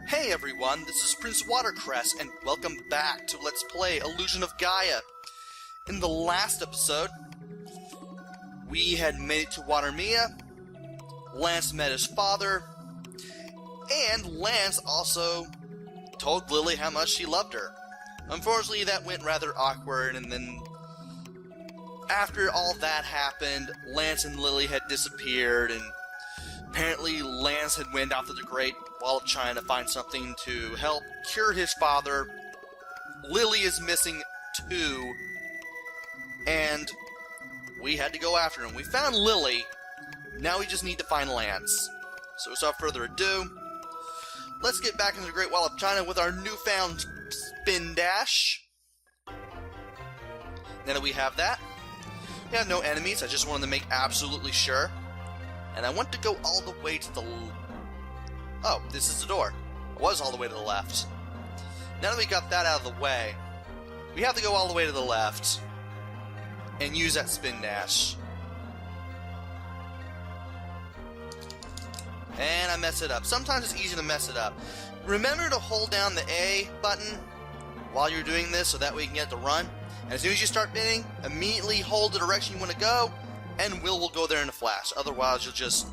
Hey everyone, this is Prince Watercress, and welcome back to Let's Play Illusion of Gaia. In the last episode, we had made it to Watermia, Lance met his father, and Lance also told Lily how much he loved her. Unfortunately, that went rather awkward, and then after all that happened, Lance and Lily had disappeared, and apparently Lance had went out to the Great Wall of China to find something to help cure his father. Lily is missing too, and we had to go after him. We found Lily, now we just need to find Lance. So without further ado, let's get back into the Great Wall of China with our newfound spin dash. Now that we have that, we have no enemies. I just wanted to make absolutely sure. And I want to go all the way to the... Oh, this is the door. It was all the way to the left. Now that we got that out of the way, we have to go all the way to the left and use that spin dash. And I mess it up. Sometimes it's easy to mess it up. Remember to hold down the A button while you're doing this so that way you can get to run. And as soon as you start spinning, immediately hold the direction you want to go, and will go there in a flash. Otherwise, you'll just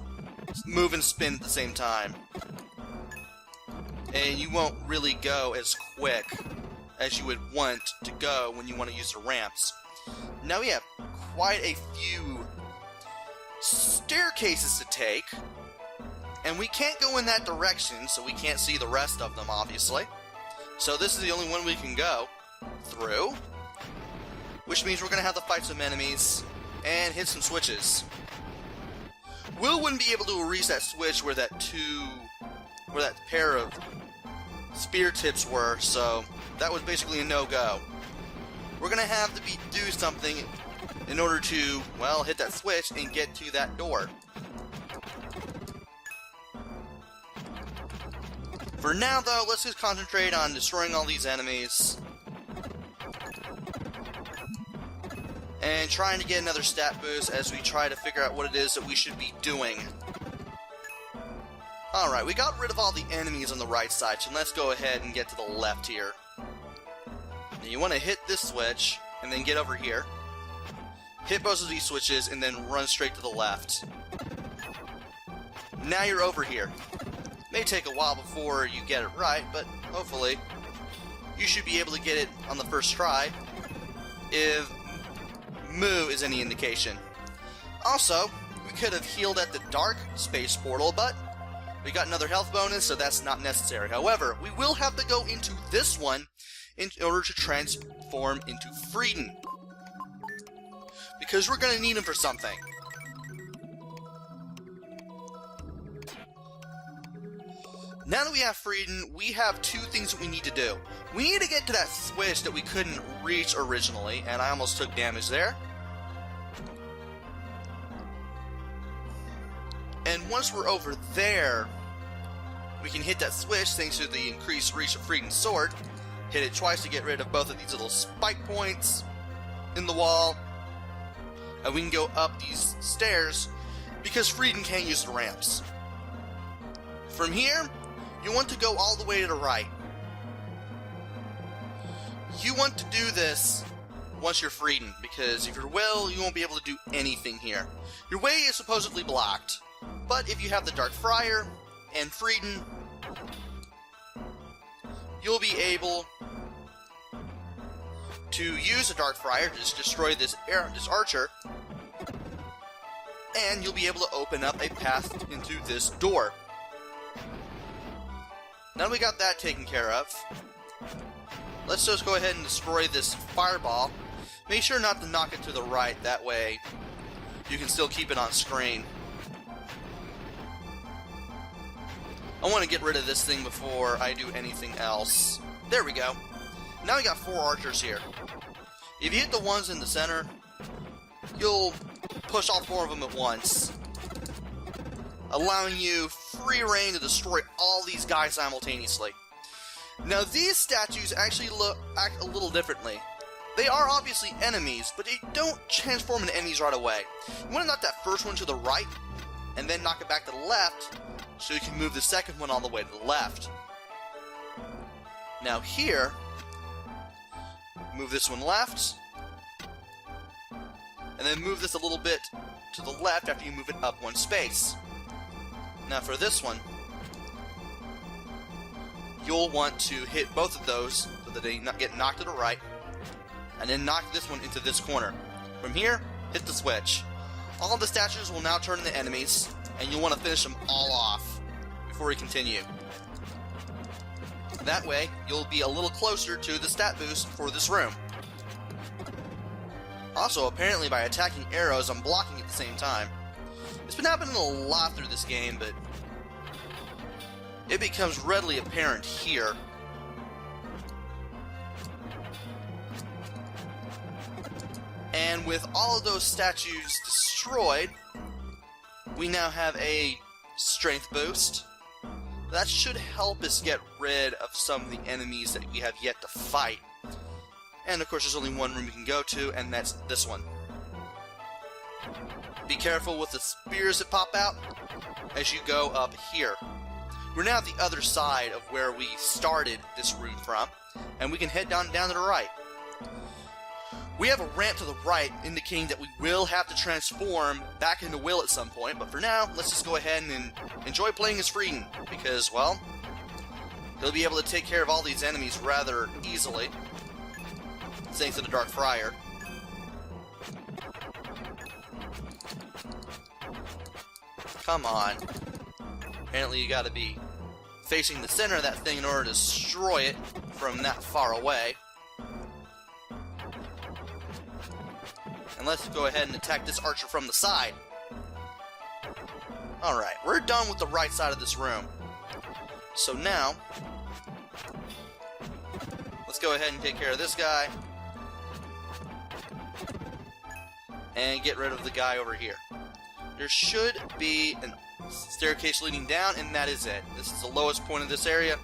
move and spin at the same time. And you won't really go as quick as you would want to go when you want to use the ramps. Now we have quite a few staircases to take, and we can't go in that direction, so we can't see the rest of them, obviously. So this is the only one we can go through, which means we're going to have to fight some enemies and hit some switches. Will wouldn't be able to reach that switch where that pair of spear tips were, so that was basically a no-go. We're going to have to do something in order to, well, hit that switch and get to that door. For now, though, let's just concentrate on destroying all these enemies and trying to get another stat boost as we try to figure out what it is that we should be doing. Alright, we got rid of all the enemies on the right side, so let's go ahead and get to the left here. Now you want to hit this switch, and then get over here. Hit both of these switches, and then run straight to the left. Now you're over here. May take a while before you get it right, but hopefully you should be able to get it on the first try, if Moo is any indication. Also, we could have healed at the Dark Space Portal, but we got another health bonus, so that's not necessary. However, we will have to go into this one in order to transform into Frieden, because we're going to need him for something. Now that we have Frieden, we have two things that we need to do. We need to get to that switch that we couldn't reach originally, and I almost took damage there. And once we're over there, we can hit that switch thanks to the increased reach of Frieden's sword. Hit it twice to get rid of both of these little spike points in the wall. And we can go up these stairs because Frieden can't use the ramps. From here, you want to go all the way to the right. You want to do this once you're Frieden, because if you're Will, you won't be able to do anything here. Your way is supposedly blocked, but if you have the Dark Friar and Frieden, you'll be able to use the Dark Friar to just destroy this archer, and you'll be able to open up a path into this door. Now we got that taken care of, let's just go ahead and destroy this fireball. Make sure not to knock it to the right, that way you can still keep it on screen. I want to get rid of this thing before I do anything else. There we go. Now we got 4 archers here. If you hit the ones in the center, you'll push all 4 of them at once, allowing you free reign to destroy all these guys simultaneously. Now these statues actually act a little differently. They are obviously enemies, but they don't transform into enemies right away. You want to knock that first one to the right, and then knock it back to the left, so you can move the second one all the way to the left. Now here, move this one left, and then move this a little bit to the left after you move it up one space. Now for this one, you'll want to hit both of those so that they get knocked to the right, and then knock this one into this corner. From here, hit the switch. All of the statues will now turn into enemies, and you'll want to finish them all off before we continue. That way, you'll be a little closer to the stat boost for this room. Also, apparently by attacking arrows, I'm blocking at the same time. It's been happening a lot through this game, but it becomes readily apparent here. And with all of those statues destroyed, we now have a strength boost. That should help us get rid of some of the enemies that we have yet to fight. And of course there's only one room we can go to, and that's this one. Be careful with the spears that pop out as you go up here. We're now at the other side of where we started this room from, and we can head down to the right. We have a ramp to the right indicating that we will have to transform back into Will at some point, but for now, let's just go ahead and enjoy playing as Frieden, because, well, he'll be able to take care of all these enemies rather easily, thanks to the Dark Friar. Come on. Apparently you gotta be facing the center of that thing in order to destroy it from that far away. And let's go ahead and attack this archer from the side. Alright, we're done with the right side of this room. So now, let's go ahead and take care of this guy. And get rid of the guy over here. There should be a staircase leading down, and that is it. This is the lowest point of this area.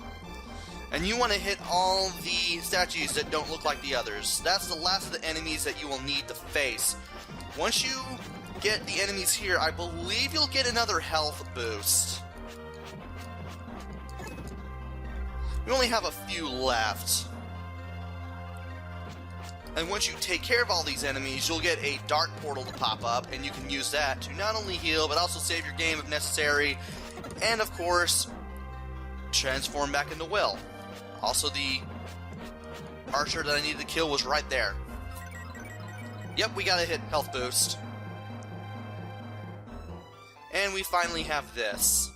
And you want to hit all the statues that don't look like the others. That's the last of the enemies that you will need to face. Once you get the enemies here, I believe you'll get another health boost. We only have a few left. And once you take care of all these enemies, you'll get a dark portal to pop up, and you can use that to not only heal, but also save your game if necessary, and of course, transform back into Will. Also, the archer that I needed to kill was right there. Yep, we got a hit health boost. And we finally have this.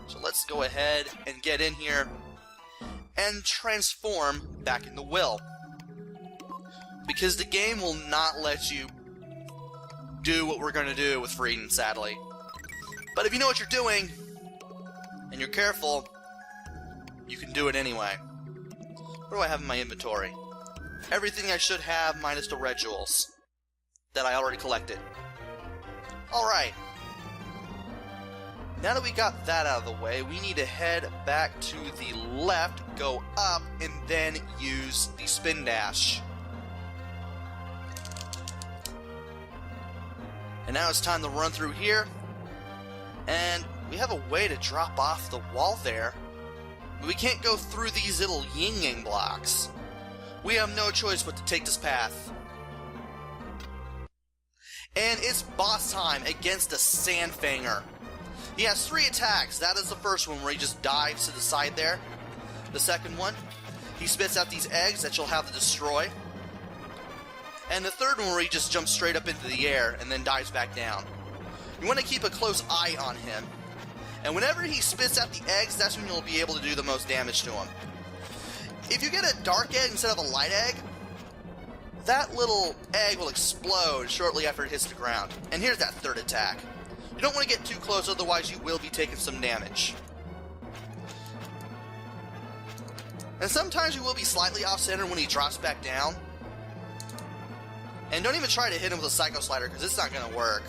So let's go ahead and get in here and transform back into Will. Because the game will not let you do what we're going to do with Frieden, sadly. But if you know what you're doing, and you're careful, you can do it anyway. What do I have in my inventory? Everything I should have minus the red jewels that I already collected. Alright. Now that we got that out of the way, we need to head back to the left, go up, and then use the spin dash. And now it's time to run through here. And we have a way to drop off the wall there. But we can't go through these little yin-yang blocks. We have no choice but to take this path. And it's boss time against the Fanger. He has 3 attacks. That is the first one where he just dives to the side there. The second one, he spits out these eggs that you'll have to destroy. And the third one where he just jumps straight up into the air and then dives back down. You want to keep a close eye on him. And whenever he spits out the eggs, that's when you'll be able to do the most damage to him. If you get a dark egg instead of a light egg, that little egg will explode shortly after it hits the ground. And here's that third attack. You don't want to get too close, otherwise you will be taking some damage. And sometimes you will be slightly off-center when he drops back down. And don't even try to hit him with a Psycho Slider, because it's not going to work.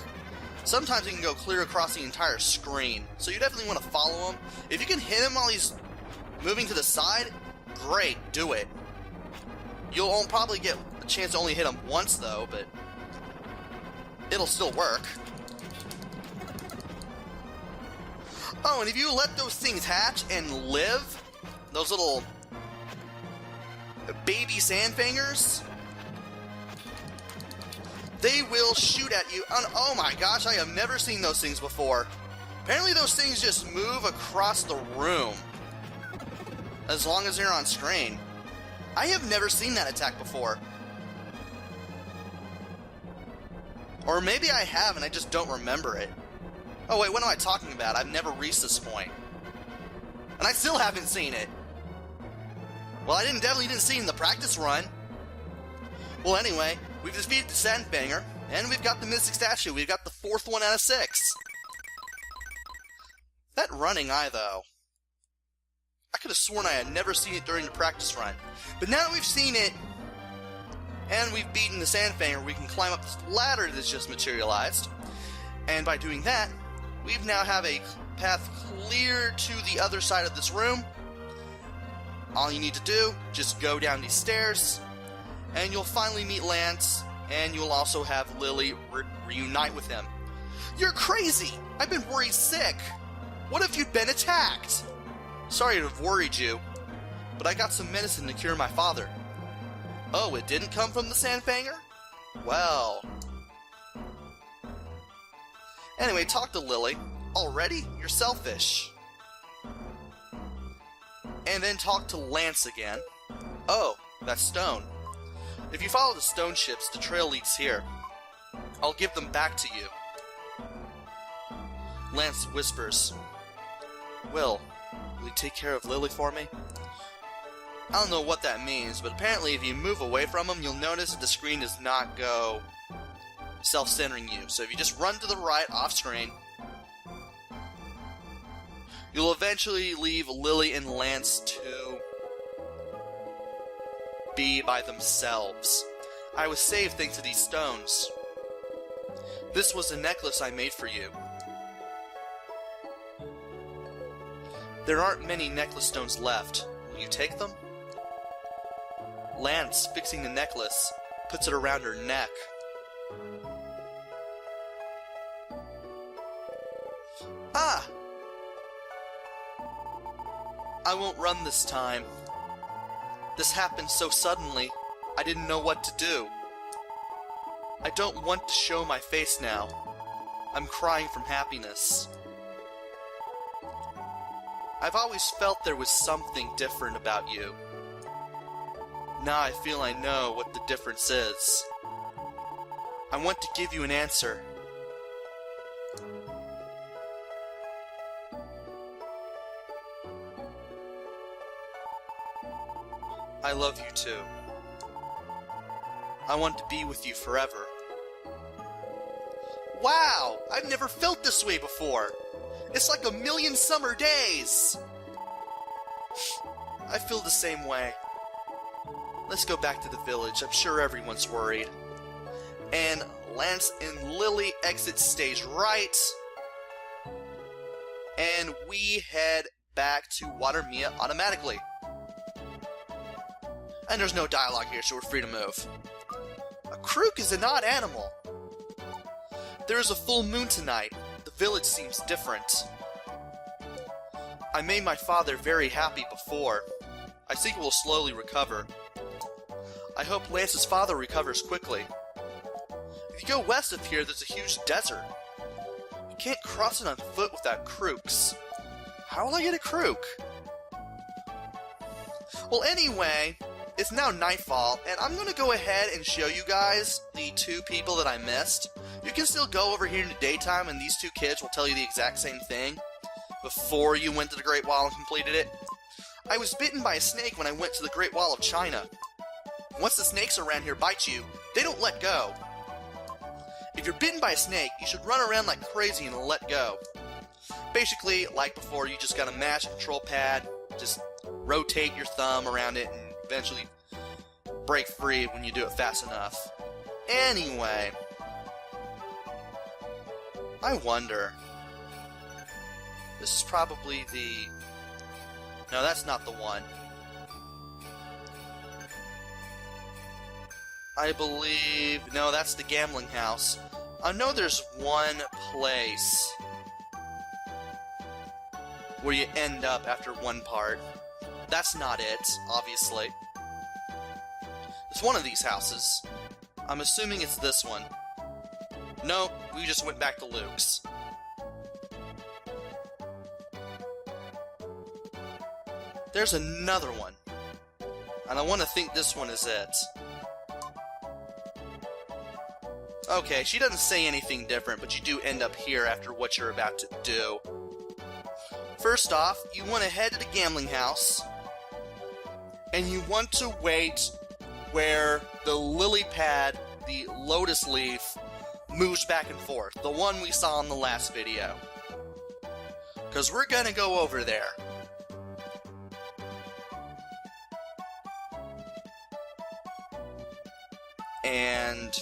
Sometimes he can go clear across the entire screen, so you definitely want to follow him. If you can hit him while he's moving to the side, great, do it. You'll probably get a chance to only hit him once, though, but it'll still work. Oh, and if you let those things hatch and live, those little baby sandfangers, they will shoot at you. Oh my gosh, I have never seen those things before. Apparently those things just move across the room as long as they're on screen. I have never seen that attack before. Or maybe I have and I just don't remember it. Oh wait, what am I talking about? I've never reached this point. And I still haven't seen it. Well, I definitely didn't see it in the practice run. Well, anyway, we've defeated the Sandbanger, and we've got the Mystic Statue. We've got the 4th one out of 6. That running eye, though. I could have sworn I had never seen it during the practice run. But now that we've seen it, and we've beaten the Sandbanger, we can climb up this ladder that's just materialized. And by doing that, we now have a path clear to the other side of this room. All you need to do, just go down these stairs, and you'll finally meet Lance, and you'll also have Lily reunite with him. You're crazy! I've been worried sick! What if you'd been attacked? Sorry to have worried you, but I got some medicine to cure my father. Oh, it didn't come from the Sandbanger? Well... Anyway, talk to Lily. Already? You're selfish. And then talk to Lance again. Oh, that stone. If you follow the stone ships, the trail leads here. I'll give them back to you. Lance whispers. Will you take care of Lily for me? I don't know what that means, but apparently if you move away from him, you'll notice that the screen does not go self-centering you. So if you just run to the right off screen, you'll eventually leave Lily and Lance to be by themselves. I was saved thanks to these stones. This was a necklace I made for you. There aren't many necklace stones left. Will you take them? Lance, fixing the necklace, puts it around her neck. Ah! I won't run this time. This happened so suddenly, I didn't know what to do. I don't want to show my face now. I'm crying from happiness. I've always felt there was something different about you. Now I feel I know what the difference is. I want to give you an answer. I love you too. I want to be with you forever. Wow! I've never felt this way before! It's like a million summer days! I feel the same way. Let's go back to the village. I'm sure everyone's worried. And Lance and Lily exit stage right. And we head back to Watermia automatically. And there's no dialogue here, so we're free to move. A crook is an odd animal. There is a full moon tonight. The village seems different. I made my father very happy before. I think he will slowly recover. I hope Lance's father recovers quickly. If you go west of here, there's a huge desert. You can't cross it on foot without crooks. How will I get a crook? Well, anyway, it's now nightfall, and I'm going to go ahead and show you guys the 2 people that I missed. You can still go over here in the daytime, and these 2 kids will tell you the exact same thing before you went to the Great Wall and completed it. I was bitten by a snake when I went to the Great Wall of China. Once the snakes around here bite you, they don't let go. If you're bitten by a snake, you should run around like crazy and let go. Basically, like before, you just gotta mash a control pad, just rotate your thumb around it, and eventually break free when you do it fast enough. Anyway, I wonder. This is probably the... No, that's not the one. I believe... No, that's the gambling house. I know there's one place where you end up after one part. That's not it, obviously. It's one of these houses. I'm assuming it's this one. No, we just went back to Luke's. There's another one. And I want to think this one is it. Okay, she doesn't say anything different, but you do end up here after what you're about to do. First off, you want to head to the gambling house, and you want to wait where the lily pad, the lotus leaf, moves back and forth. The one we saw in the last video. Because we're going to go over there. And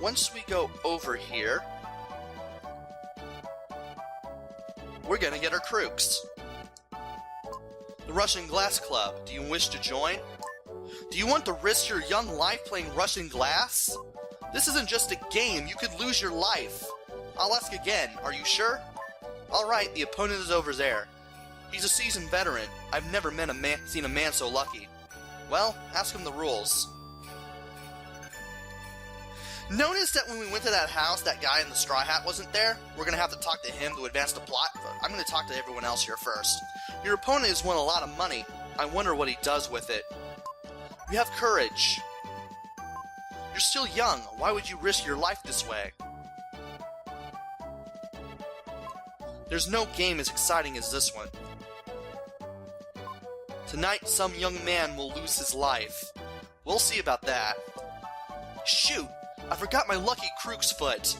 once we go over here, we're gonna get our crooks. The Russian Glass Club, do you wish to join? Do you want to risk your young life playing Russian glass? This isn't just a game, you could lose your life. I'll ask again, are you sure? Alright, the opponent is over there. He's a seasoned veteran. I've never seen a man so lucky. Well, ask him the rules. Notice that when we went to that house, that guy in the straw hat wasn't there? We're going to have to talk to him to advance the plot, but I'm going to talk to everyone else here first. Your opponent has won a lot of money. I wonder what he does with it. You have courage. You're still young. Why would you risk your life this way? There's no game as exciting as this one. Tonight, some young man will lose his life. We'll see about that. Shoot! I forgot my lucky crook's foot.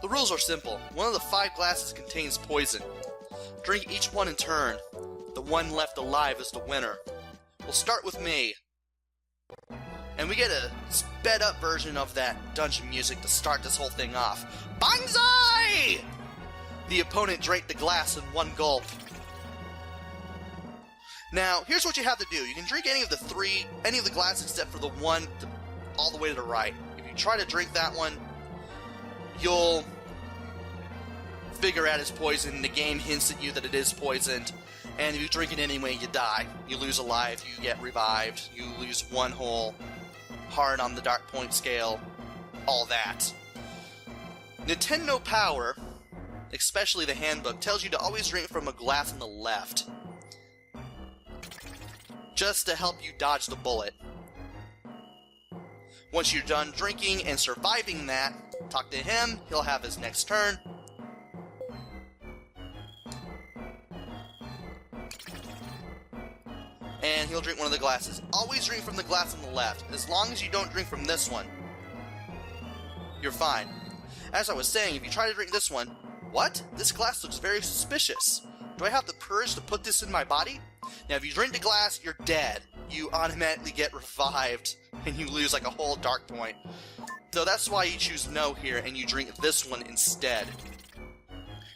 The rules are simple. One of the 5 glasses contains poison. Drink each one in turn. The one left alive is the winner. We'll start with me. And we get a sped up version of that dungeon music to start this whole thing off. Banzai! The opponent drank the glass in one gulp. Now, here's what you have to do. You can drink any of the glasses except for the one all the way to the right. If you try to drink that one, you'll figure out it's poison. The game hints at you that it is poisoned. And if you drink it anyway, you die. You lose a life, you get revived, you lose 1 whole heart on the dark point scale, all that. Nintendo Power, especially the handbook, tells you to always drink from a glass on the left, just to help you dodge the bullet. Once you're done drinking and surviving that, talk to him, he'll have his next turn. And he'll drink one of the glasses. Always drink from the glass on the left, as long as you don't drink from this one. You're fine. As I was saying, if you try to drink this one, what? This glass looks very suspicious. Do I have the courage to put this in my body? Now, if you drink the glass, you're dead. You automatically get revived, and you lose like a whole dark point. So that's why you choose no here, and you drink this one instead.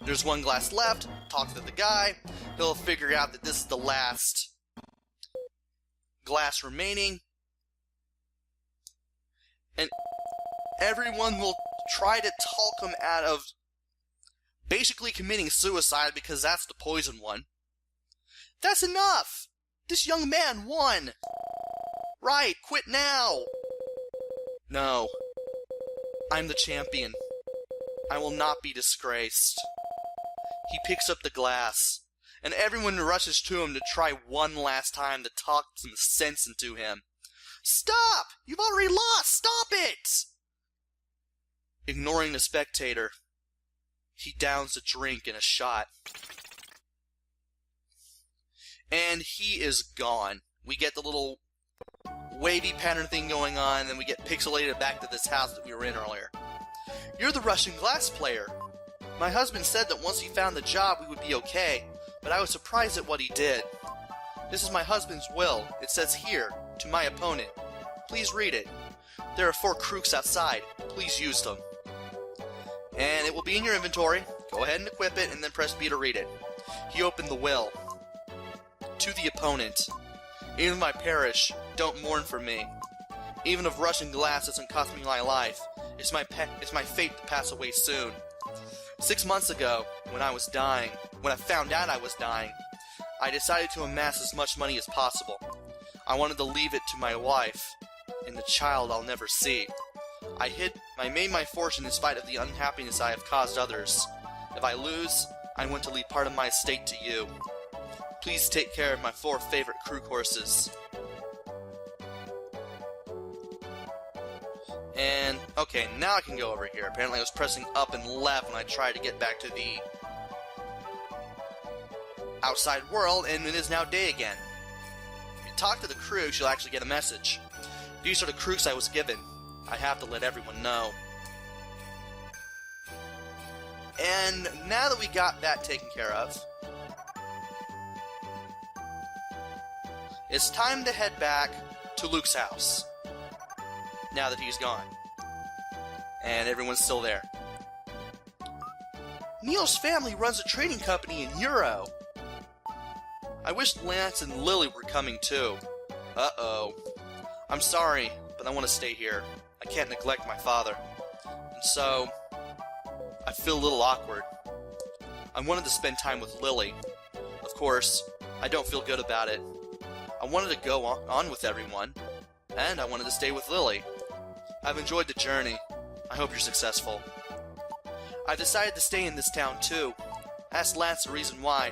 There's 1 glass left. Talk to the guy. He'll figure out that this is the last glass remaining. And everyone will try to talk him out of basically committing suicide because that's the poison one. That's enough! This young man won! Right, quit now! No. I'm the champion. I will not be disgraced. He picks up the glass, and everyone rushes to him to try one last time to talk some sense into him. Stop! You've already lost! Stop it! Ignoring the spectator, he downs a drink in a shot. And he is gone. We get the little wavy pattern thing going on, and then we get pixelated back to this house that we were in earlier. You're the Russian glass player. My husband said that once he found the job we would be okay, but I was surprised at what he did. This is my husband's will. It says here, to my opponent. Please read it. There are 4 crooks outside. Please use them. And it will be in your inventory. Go ahead and equip it, and then press B to read it. He opened the will. To the opponent. Even if I perish, don't mourn for me. Even if Russian glass doesn't cost me my life, it's my fate to pass away soon. 6 months ago, when I found out I was dying, I decided to amass as much money as possible. I wanted to leave it to my wife, and the child I'll never see. I made my fortune in spite of the unhappiness I have caused others. If I lose, I want to leave part of my estate to you. Please take care of my 4 favorite crew horses. And, okay, now I can go over here. Apparently I was pressing up and left when I tried to get back to the outside world, and it is now day again. If you talk to the crew, you'll actually get a message. These are the crews I was given. I have to let everyone know. And now that we got that taken care of, it's time to head back to Luke's house. Now that he's gone. And everyone's still there. Neil's family runs a trading company in Euro. I wish Lance and Lily were coming too. Uh-oh. I'm sorry, but I want to stay here. I can't neglect my father. And so, I feel a little awkward. I wanted to spend time with Lily. Of course, I don't feel good about it. I wanted to go on with everyone, and I wanted to stay with Lily. I've enjoyed the journey. I hope you're successful. I decided to stay in this town too. Ask Lance the reason why.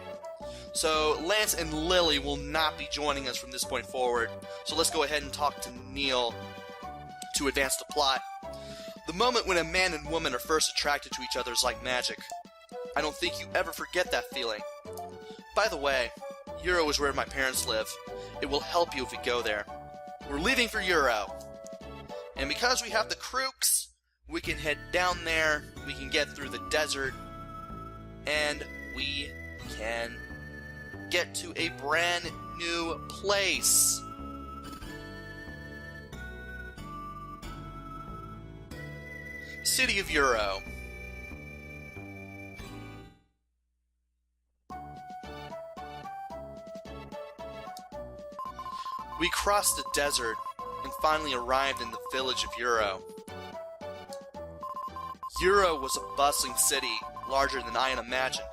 So Lance and Lily will not be joining us from this point forward. So let's go ahead and talk to Neil to advance the plot. The moment when a man and woman are first attracted to each other is like magic. I don't think you ever forget that feeling. By the way, Euro is where my parents live. It will help you if we go there. We're leaving for Euro. And because we have the crooks, we can head down there, we can get through the desert, and we can get to a brand new place. City of Euro. We crossed the desert and finally arrived in the village of Euro. Euro was a bustling city, larger than I had imagined.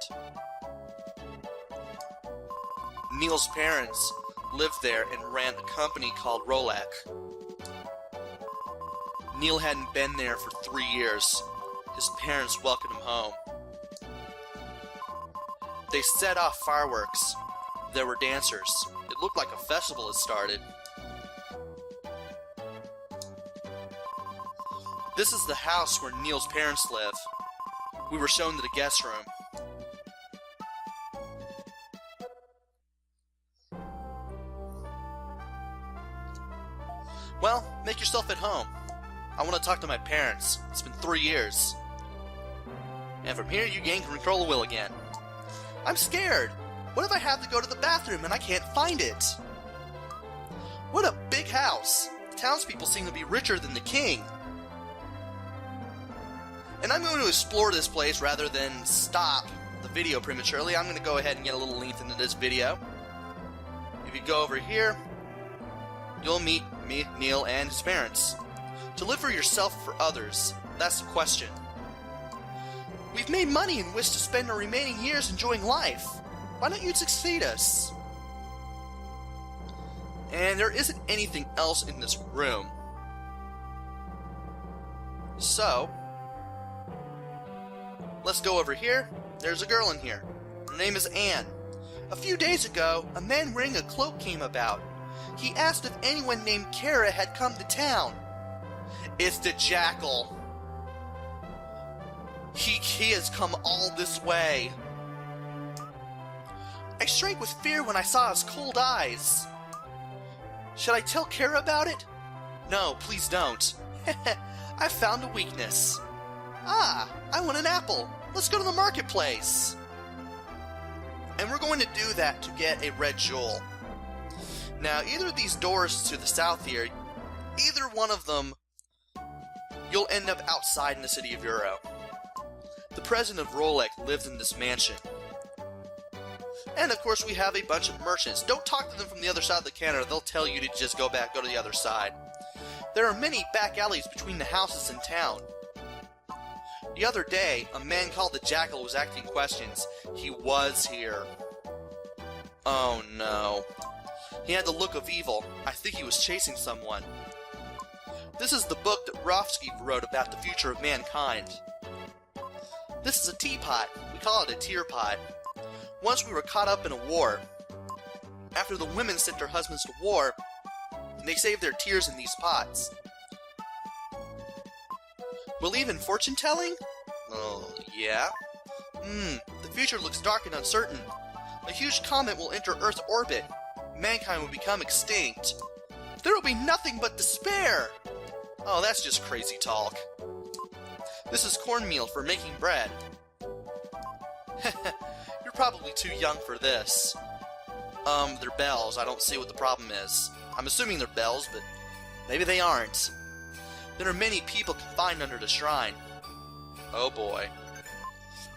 Neil's parents lived there and ran a company called Rolek. Neil hadn't been there for 3 years. His parents welcomed him home. They set off fireworks. There were dancers. It looked like a festival had started. This is the house where Neil's parents live. We were shown to the guest room. Well, make yourself at home. I want to talk to my parents. It's been 3 years. And from here, you gain control of will again. I'm scared. What if I have to go to the bathroom and I can't find it? What a big house. The townspeople seem to be richer than the king. And I'm going to explore this place rather than stop the video prematurely. I'm going to go ahead and get a little length into this video. If you go over here, you'll meet me, Neil, and his parents. To live for yourself or for others, that's the question. We've made money and wish to spend our remaining years enjoying life. Why don't you succeed us? And there isn't anything else in this room. So, let's go over here. There's a girl in here. Her name is Anne. A few days ago, a man wearing a cloak came about. He asked if anyone named Kara had come to town. It's the Jackal. He has come all this way. I shrank with fear when I saw his cold eyes. Should I tell Kara about it? No, please don't. I found a weakness. Ah, I want an apple. Let's go to the marketplace. And we're going to do that to get a red jewel. Now, either of these doors to the south here, either one of them, you'll end up outside in the city of Euro. The president of Rolek lived in this mansion. And of course we have a bunch of merchants. Don't talk to them from the other side of the counter. They'll tell you to just go to the other side. There are many back alleys between the houses in town. The other day, a man called the Jackal was asking questions. He was here. Oh no. He had the look of evil. I think he was chasing someone. This is the book that Rofsky wrote about the future of mankind. This is a teapot. We call it a tear pot. Once we were caught up in a war. After the women sent their husbands to war, they saved their tears in these pots. Believe in fortune-telling? Oh, yeah? The future looks dark and uncertain. A huge comet will enter Earth's orbit. Mankind will become extinct. There will be nothing but despair! Oh, that's just crazy talk. This is cornmeal for making bread. You're probably too young for this. They're bells. I don't see what the problem is. I'm assuming they're bells, but maybe they aren't. There are many people confined under the shrine. Oh boy.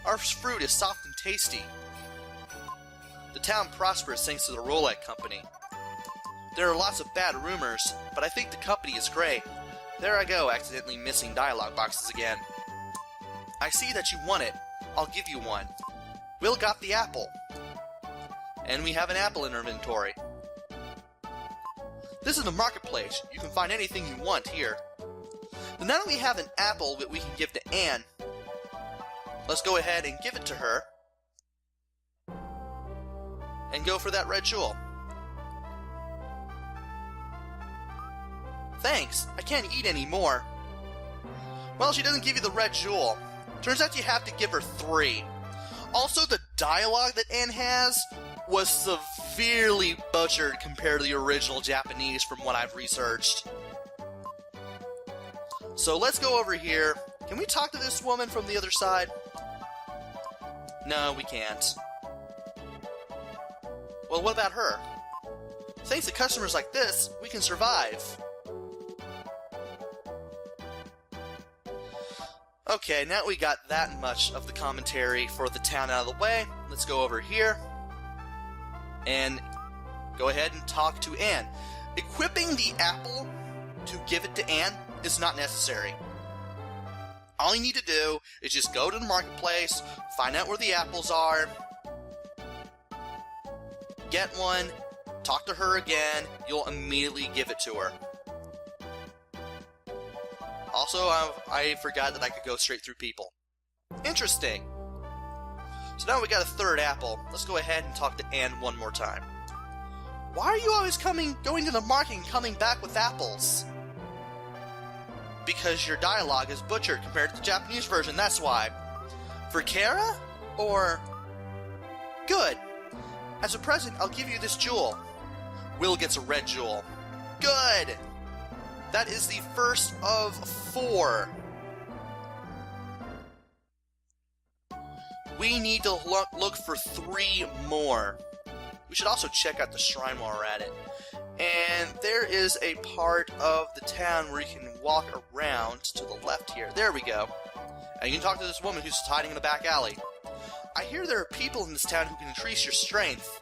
Our fruit is soft and tasty. The town prospers thanks to the Roulette Company. There are lots of bad rumors, but I think the company is great. There I go, accidentally missing dialogue boxes again. I see that you want it. I'll give you one. Will got the apple. And we have an apple in our inventory. This is the marketplace. You can find anything you want here. But now that we have an apple that we can give to Anne, let's go ahead and give it to her. And go for that red jewel. Thanks, I can't eat anymore. Well, she doesn't give you the red jewel. Turns out you have to give her 3. Also, the dialogue that Anne has was severely butchered compared to the original Japanese from what I've researched. So let's go over here. Can we talk to this woman from the other side? No, we can't. Well, what about her? Thanks to customers like this, we can survive. Okay, now we got that much of the commentary for the town out of the way. Let's go over here and go ahead and talk to Anne. Equipping the apple to give it to Anne is not necessary. All you need to do is just go to the marketplace, find out where the apples are, get one, talk to her again, you'll immediately give it to her. Also, I forgot that I could go straight through people. Interesting. So now we got a 3rd apple. Let's go ahead and talk to Anne one more time. Why are you always going to the market and coming back with apples? Because your dialogue is butchered compared to the Japanese version, that's why. For Kara? Or... Good. As a present, I'll give you this jewel. Will gets a red jewel. Good! That is the first of 4. We need to look for 3 more. We should also check out the shrine while we're at it. And there is a part of the town where you can walk around to the left here. There we go. And you can talk to this woman who's hiding in the back alley. I hear there are people in this town who can increase your strength.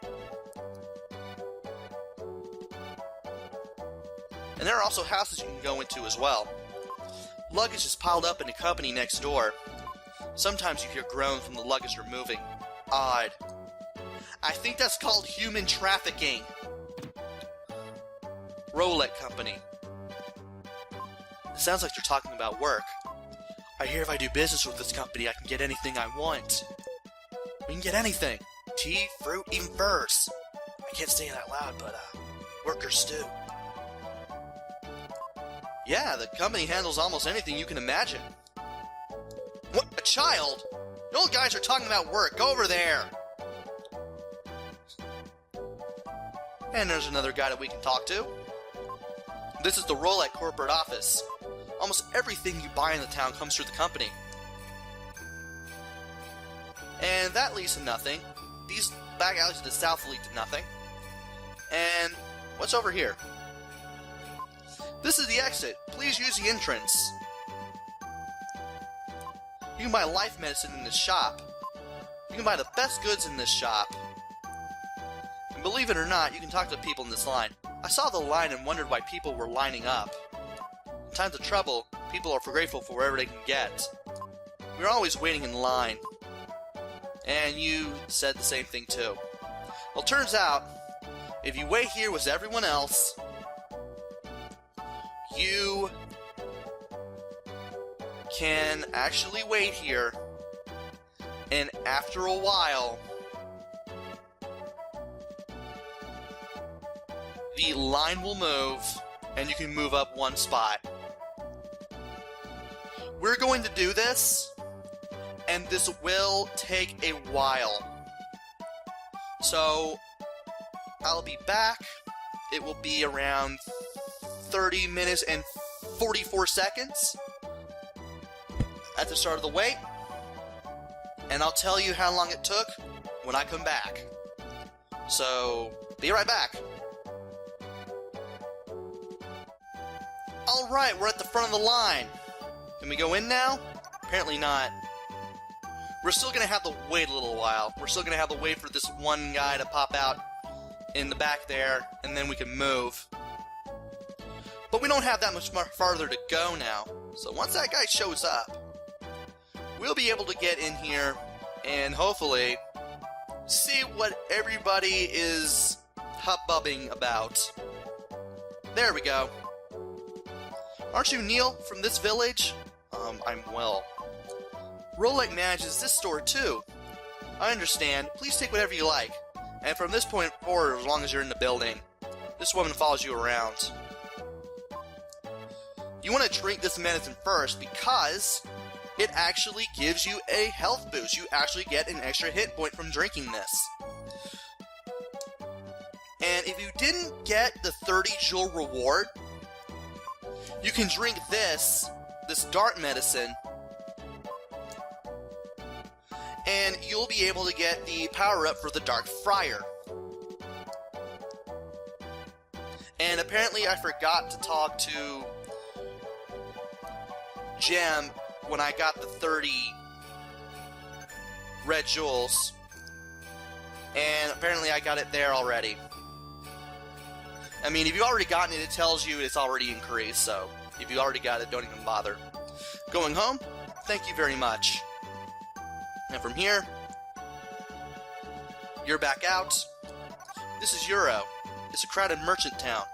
And there are also houses you can go into as well. Luggage is piled up in the company next door. Sometimes you hear groans from the luggage removing. Odd. I think that's called human trafficking. Roulette Company. It sounds like they're talking about work. I hear if I do business with this company, I can get anything I want. We can get anything. Tea, fruit, even furs. I can't say it out loud, but, workers do. Yeah, the company handles almost anything you can imagine. What? A child? The old guys are talking about work. Go over there! And there's another guy that we can talk to. This is the Roulette corporate office. Almost everything you buy in the town comes through the company. And that leads to nothing. These back alleys to the south lead to nothing. And what's over here? This is the exit. Please use the entrance. You can buy life medicine in this shop. You can buy the best goods in this shop. And believe it or not, you can talk to people in this line. I saw the line and wondered why people were lining up. In times of trouble, people are grateful for wherever they can get. We're always waiting in line. And you said the same thing too. Well, turns out, if you wait here with everyone else, you can actually wait here, and after a while, the line will move, and you can move up one spot. We're going to do this, and this will take a while. So, I'll be back. It will be around 30 minutes and 44 seconds at the start of the wait. And I'll tell you how long it took when I come back. So, be right back. Alright, we're at the front of the line. Can we go in now? Apparently not. We're still going to have to wait a little while. We're still going to have to wait for this one guy to pop out in the back there, and then we can move. But we don't have that much farther to go now. So once that guy shows up, we'll be able to get in here and hopefully see what everybody is hubbubbing about. There we go. Aren't you Neil from this village? I'm Will. Rolex manages this store too. I understand. Please take whatever you like. And from this point forward, as long as you're in the building, this woman follows you around. You want to drink this medicine first because it actually gives you a health boost. You actually get an extra hit point from drinking this. And if you didn't get the 30 jewel reward, you can drink this dark medicine, and you'll be able to get the power-up for the Dark Friar. And apparently I forgot to talk to Gem when I got the 30 red jewels, and apparently I got it there already. I mean, if you've already gotten it, it tells you it's already increased, so if you already got it, don't even bother. Going home? Thank you very much. And from here, you're back out. This is Euro. It's a crowded merchant town,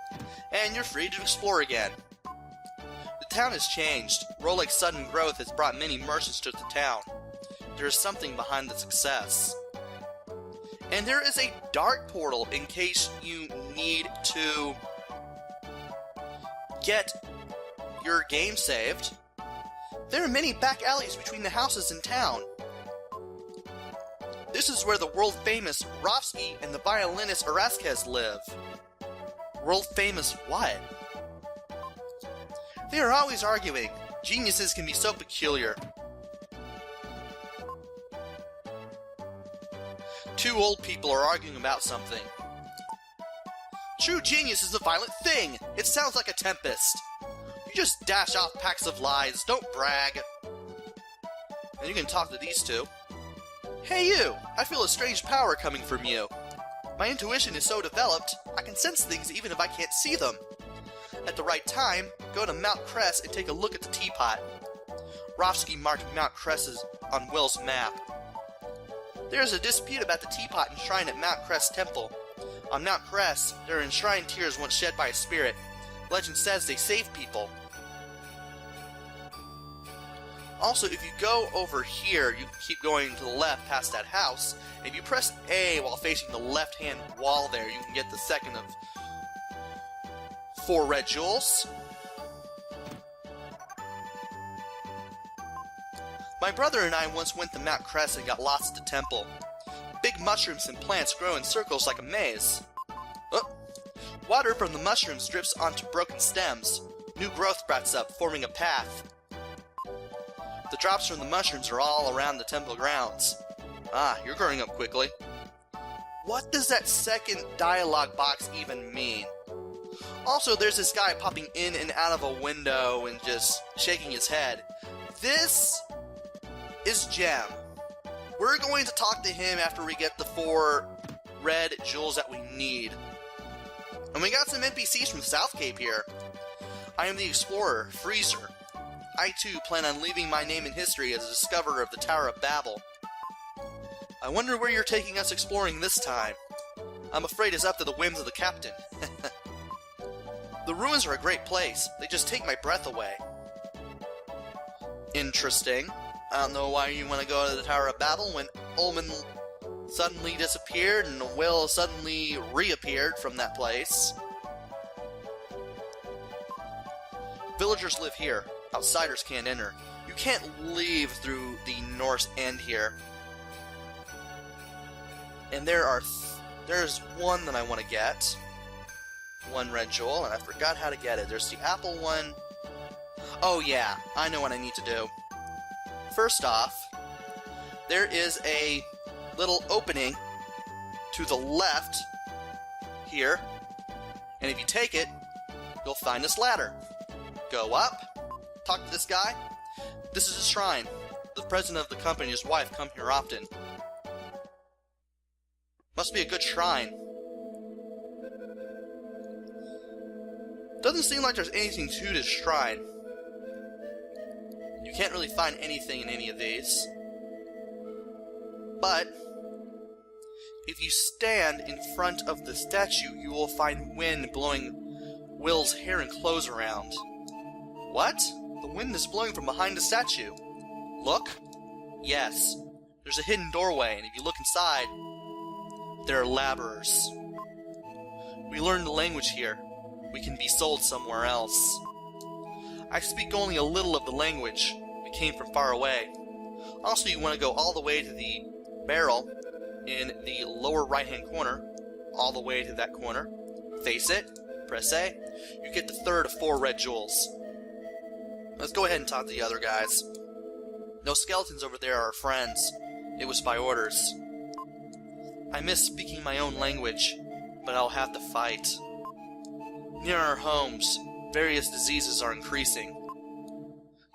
and you're free to explore again. The town has changed. Rolex's sudden growth has brought many merchants to the town. There is something behind the success. And there is a dark portal in case you need to get your game saved. There are many back alleys between the houses in town. This is where the world-famous Rovsky and the violinist Erasquez live. World-famous what? They are always arguing. Geniuses can be so peculiar. Two old people are arguing about something. True genius is a violent thing. It sounds like a tempest. You just dash off packs of lies. Don't brag. And you can talk to these two. Hey you! I feel a strange power coming from you. My intuition is so developed, I can sense things even if I can't see them. At the right time, go to Mount Crest and take a look at the teapot. Rovsky marked Mount Crest on Will's map. There is a dispute about the teapot enshrined at Mount Crest Temple. On Mount Crest, there are enshrined tears once shed by a spirit. Legend says they save people. Also, if you go over here, you keep going to the left past that house. If you press A while facing the left-hand wall there, you can get the second of 4 red jewels. My brother and I once went to Mount Crest and got lost at the temple. Big mushrooms and plants grow in circles like a maze. Oh. Water from the mushrooms drips onto broken stems. New growth sprouts up, forming a path. The drops from the mushrooms are all around the temple grounds. Ah, you're growing up quickly. What does that second dialogue box even mean? Also, there's this guy popping in and out of a window and just shaking his head. This is Gem. We're going to talk to him after we get the 4 red jewels that we need. And we got some NPCs from South Cape here. I am the explorer, Freezer. I too plan on leaving my name in history as a discoverer of the Tower of Babel. I wonder where you're taking us exploring this time. I'm afraid it's up to the whims of the captain. The ruins are a great place. They just take my breath away. Interesting. I don't know why you want to go to the Tower of Babel when Ullman suddenly disappeared and Will suddenly reappeared from that place. Villagers live here. Outsiders can't enter. You can't leave through the north end here. And there's one that I want to get. One red jewel, and I forgot how to get it. There's the apple one. Oh yeah, I know what I need to do. First off, there is a little opening to the left here, and if you take it, you'll find this ladder. Go up, talk to this guy. This is his shrine. The president of the company and his wife come here often. Must be a good shrine. Doesn't seem like there's anything to this shrine. You can't really find anything in any of these. But if you stand in front of the statue, you will find wind blowing Will's hair and clothes around. What? The wind is blowing from behind the statue. Look? Yes. There's a hidden doorway, and if you look inside, there are laborers. We learn the language here. We can be sold somewhere else. I speak only a little of the language. We came from far away. Also, you want to go all the way to the barrel in the lower right-hand corner. All the way to that corner. Face it. Press A. You get the third of 4 red jewels. Let's go ahead and talk to the other guys. Those skeletons over there are our friends. It was by orders. I miss speaking my own language, but I'll have to fight. Near our homes, various diseases are increasing.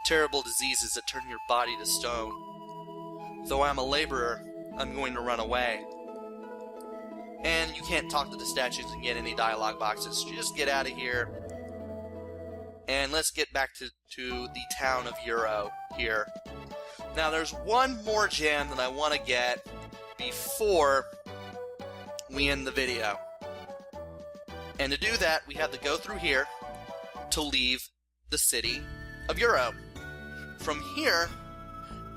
Terrible diseases that turn your body to stone. Though I'm a laborer, I'm going to run away. And you can't talk to the statues and get any dialogue boxes. You just get out of here. And let's get back to the town of Euro here. Now there's one more gem that I want to get before we end the video. And to do that, we have to go through here to leave the city of Euro. From here,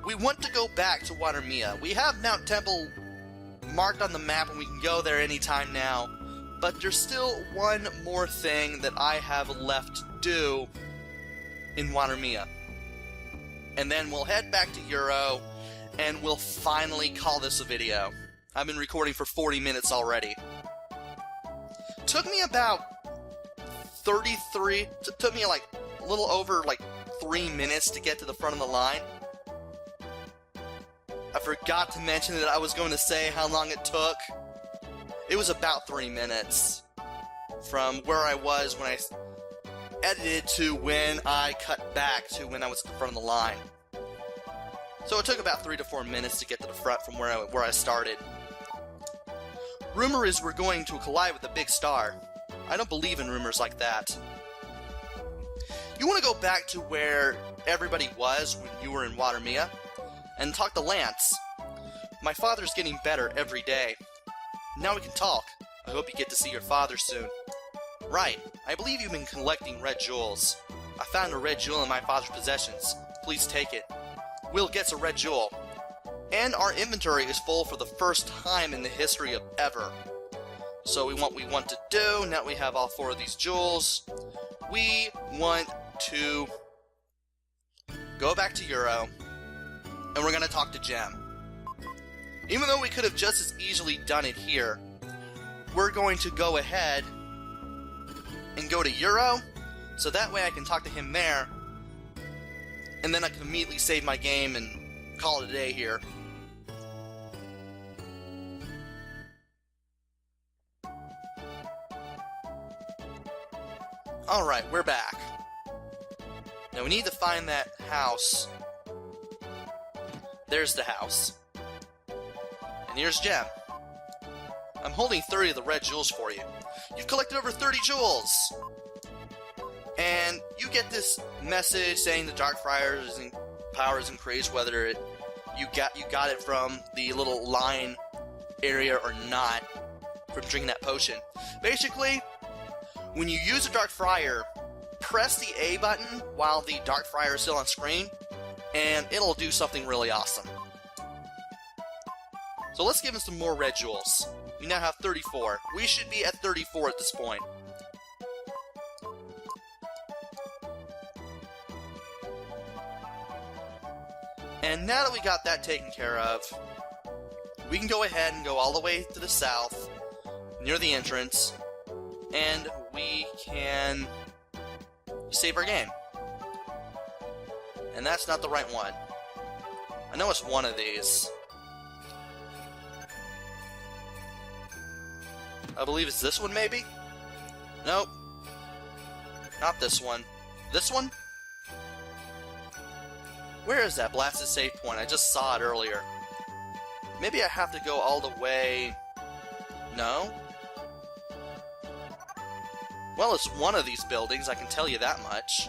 we want to go back to Watermia. We have Mount Temple marked on the map and we can go there anytime now. But there's still one more thing that I have left to do in Watermia. And then we'll head back to Euro and we'll finally call this a video. I've been recording for 40 minutes already. Took me about 33, took me like a little over like 3 minutes to get to the front of the line. I forgot to mention that I was going to say how long it took. It was about 3 minutes from where I was when I edited to when I cut back to when I was at the front of the line. So it took about 3 to 4 minutes to get to the front from where I started. Rumor is we're going to collide with a big star. I don't believe in rumors like that. You want to go back to where everybody was when you were in Watermia and talk to Lance. My father's getting better every day. Now we can talk. I hope you get to see your father soon. Right, I believe you've been collecting red jewels. I found a red jewel in my father's possessions. Please take it. Will gets a red jewel. And our inventory is full for the first time in the history of ever. So what we want to do, now that we have all 4 of these jewels, we want to go back to Euro, and we're going to talk to Gem. Even though we could have just as easily done it here, we're going to go ahead and go to Euro, so that way I can talk to him there, and then I can immediately save my game and call it a day here. Alright, we're back. Now we need to find that house. There's the house. And here's Gem. I'm holding 30 of the red jewels for you. You've collected over 30 jewels! And you get this message saying the Darkfriar's power is increased, whether you got it from the little line area or not from drinking that potion. Basically, when you use a Darkfriar, press the A button while the Darkfriar is still on screen, and it'll do something really awesome. So let's give him some more red jewels. We now have 34. We should be at 34 at this point. And now that we got that taken care of, we can go ahead and go all the way to the south, near the entrance, and we can save our game. And that's not the right one. I know it's one of these. I believe it's this one, maybe? Nope. Not this one. This one? Where is that blasted save point? I just saw it earlier. Maybe I have to go all the way... No? Well, it's one of these buildings, I can tell you that much.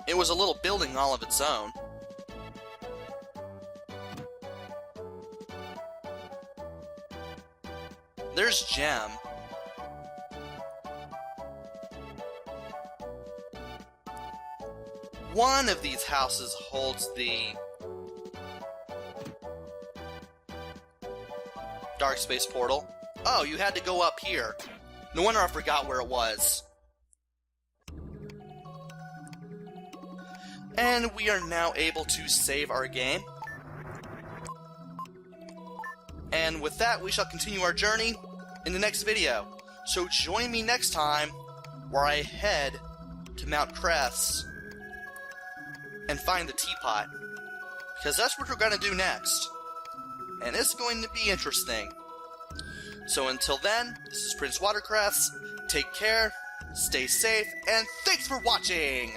It was a little building all of its own. There's Gem. One of these houses holds the Dark Space Portal. Oh, you had to go up here. No wonder I forgot where it was. And we are now able to save our game. And with that, we shall continue our journey in the next video. So join me next time, where I head to Mount Crest and find the teapot. Because that's what we're going to do next. And it's going to be interesting. So until then, this is Prince Watercrest. Take care, stay safe, and thanks for watching!